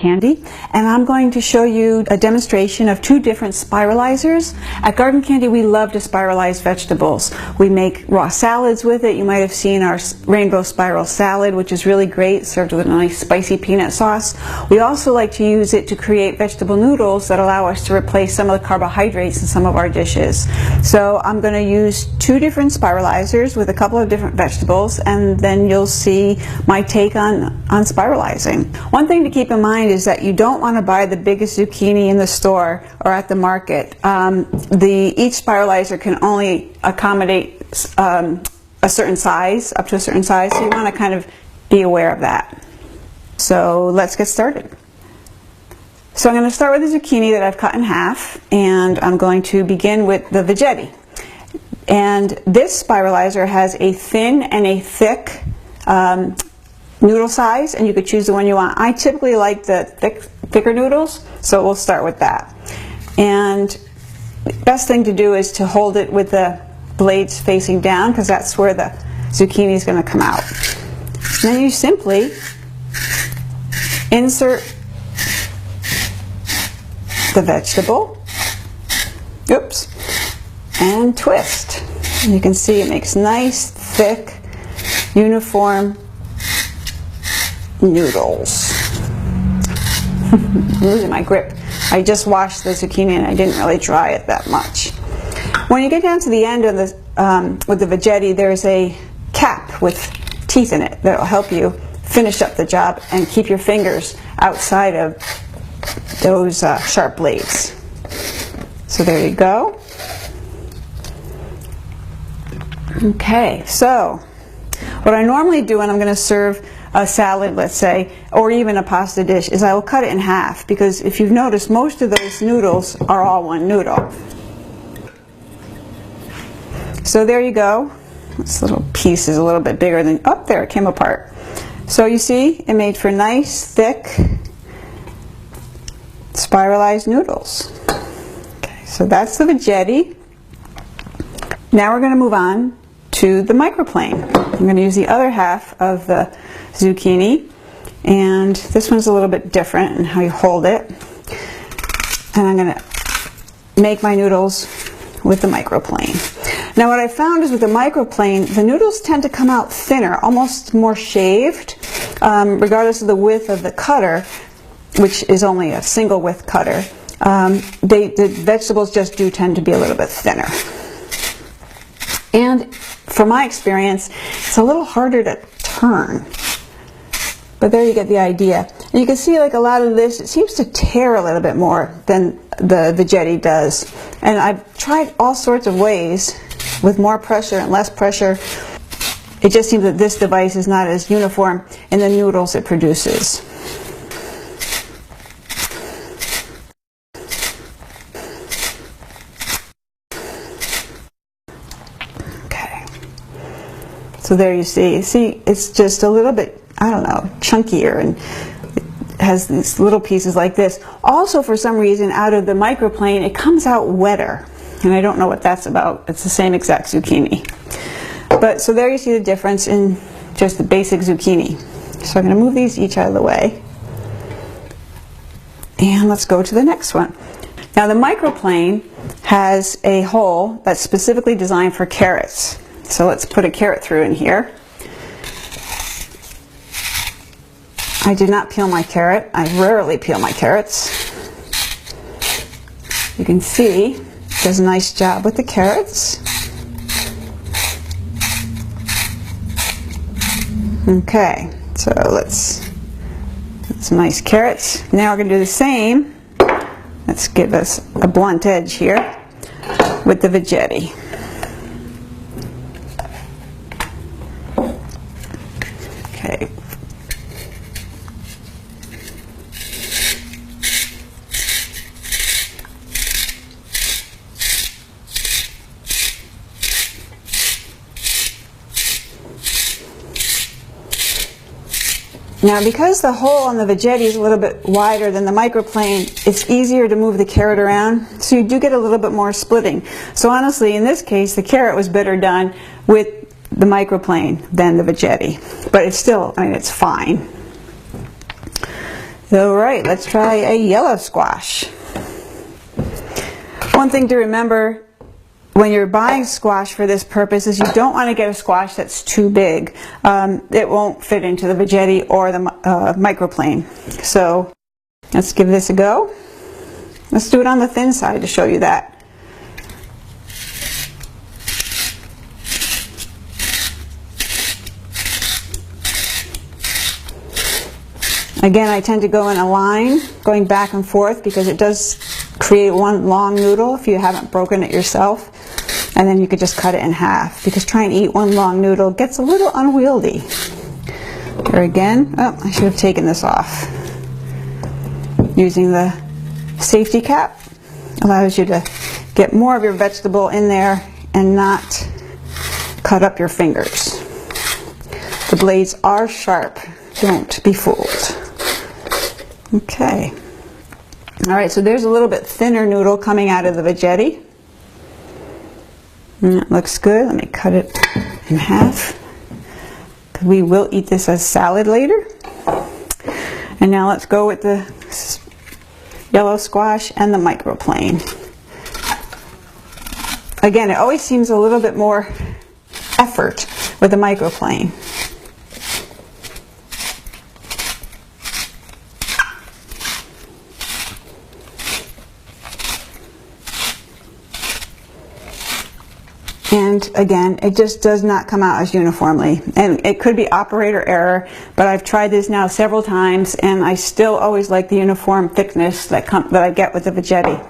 Candy, and I'm going to show you a demonstration of two different spiralizers. At Garden Candy we love to spiralize vegetables. We make raw salads with it. You might have seen our rainbow spiral salad, which is really great, served with a nice spicy peanut sauce. We also like to use it to create vegetable noodles that allow us to replace some of the carbohydrates in some of our dishes. So I'm going to use two different spiralizers with a couple of different vegetables, and then you'll see my take on spiralizing. One thing to keep in mind is that you don't want to buy the biggest zucchini in the store or at the market. Each spiralizer can only accommodate a certain size, up to a certain size, so you want to kind of be aware of that. So let's get started. So I'm going to start with the zucchini that I've cut in half, and I'm going to begin with the Veggetti. And this spiralizer has a thin and a thick noodle size, and you could choose the one you want. I typically like the thicker noodles, so we'll start with that. And the best thing to do is to hold it with the blades facing down, because that's where the zucchini is going to come out. And then you simply insert the vegetable, oops, and twist. And you can see it makes nice, thick, uniform noodles. I'm losing my grip. I just washed the zucchini and I didn't really dry it that much. When you get down to the end of the with the Veggetti, there's a cap with teeth in it that will help you finish up the job and keep your fingers outside of those sharp blades. So there you go. Okay, so what I normally do when I'm going to serve a salad, let's say, or even a pasta dish, is I will cut it in half, because if you've noticed, most of those noodles are all one noodle. So there you go. This little piece is a little bit bigger than, oh, there it came apart. So you see, it made for nice, thick, spiralized noodles. Okay, so that's the Veggetti. Now we're going to move on to the microplane. I'm going to use the other half of the zucchini, and this one's a little bit different in how you hold it. And I'm going to make my noodles with the microplane. Now what I found is with the microplane, the noodles tend to come out thinner, almost more shaved, regardless of the width of the cutter, which is only a single width cutter. The vegetables just do tend to be a little bit thinner. And from my experience, it's a little harder to turn. But there you get the idea. And you can see, like, a lot of this, it seems to tear a little bit more than the Veggetti does. And I've tried all sorts of ways with more pressure and less pressure. It just seems that this device is not as uniform in the noodles it produces. So there you see, it's just a little bit, I don't know, chunkier, and it has these little pieces like this. Also, for some reason, out of the microplane, it comes out wetter, and I don't know what that's about. It's the same exact zucchini. But so there you see the difference in just the basic zucchini. So I'm going to move these each out of the way, and let's go to the next one. Now the microplane has a hole that's specifically designed for carrots. So let's put a carrot through in here. I did not peel my carrot. I rarely peel my carrots. You can see it does a nice job with the carrots. Okay, so let's some nice carrots. Now we're going to do the same. Let's give us a blunt edge here with the Veggetti. Okay. Now, because the hole on the Veggetti is a little bit wider than the microplane, it's easier to move the carrot around, so you do get a little bit more splitting. So honestly, in this case, the carrot was better done with the microplane than the Veggetti. But it's still, I mean, it's fine. All right, let's try a yellow squash. One thing to remember when you're buying squash for this purpose is you don't want to get a squash that's too big. It won't fit into the Veggetti or the Microplane. So let's give this a go. Let's do it on the thin side to show you that. Again, I tend to go in a line, going back and forth, because it does create one long noodle if you haven't broken it yourself. And then you could just cut it in half, because trying to eat one long noodle gets a little unwieldy. There again, oh, I should have taken this off. Using the safety cap allows you to get more of your vegetable in there and not cut up your fingers. The blades are sharp, don't be fooled. Okay. All right, so there's a little bit thinner noodle coming out of the Veggetti. And that looks good. Let me cut it in half. We will eat this as salad later. And now let's go with the yellow squash and the Microplane. Again, it always seems a little bit more effort with the Microplane. And again, it just does not come out as uniformly. And it could be operator error, but I've tried this now several times and I still always like the uniform thickness that I get with the Veggetti.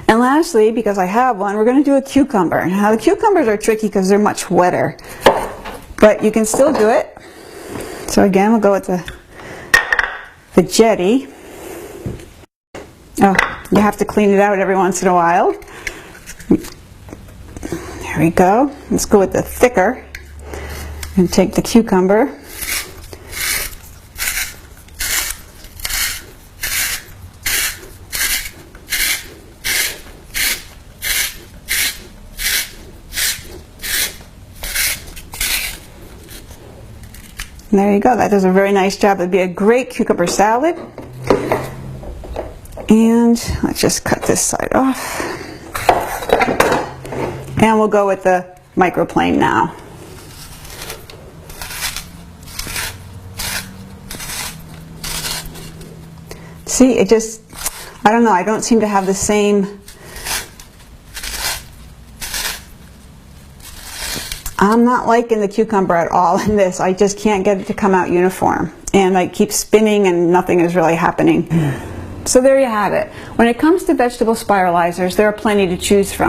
And lastly, because I have one, we're going to do a cucumber. Now the cucumbers are tricky because they're much wetter, but you can still do it. So again, we'll go with the Veggetti. Oh, you have to clean it out every once in a while. There we go. Let's go with the thicker and take the cucumber. And there you go. That does a very nice job. It'd be a great cucumber salad. And let's just cut this side off. And we'll go with the Microplane now. See, it just, I don't know, I don't seem to have the same, I'm not liking the cucumber at all in this. I just can't get it to come out uniform. And I keep spinning and nothing is really happening. So there you have it. When it comes to vegetable spiralizers, there are plenty to choose from.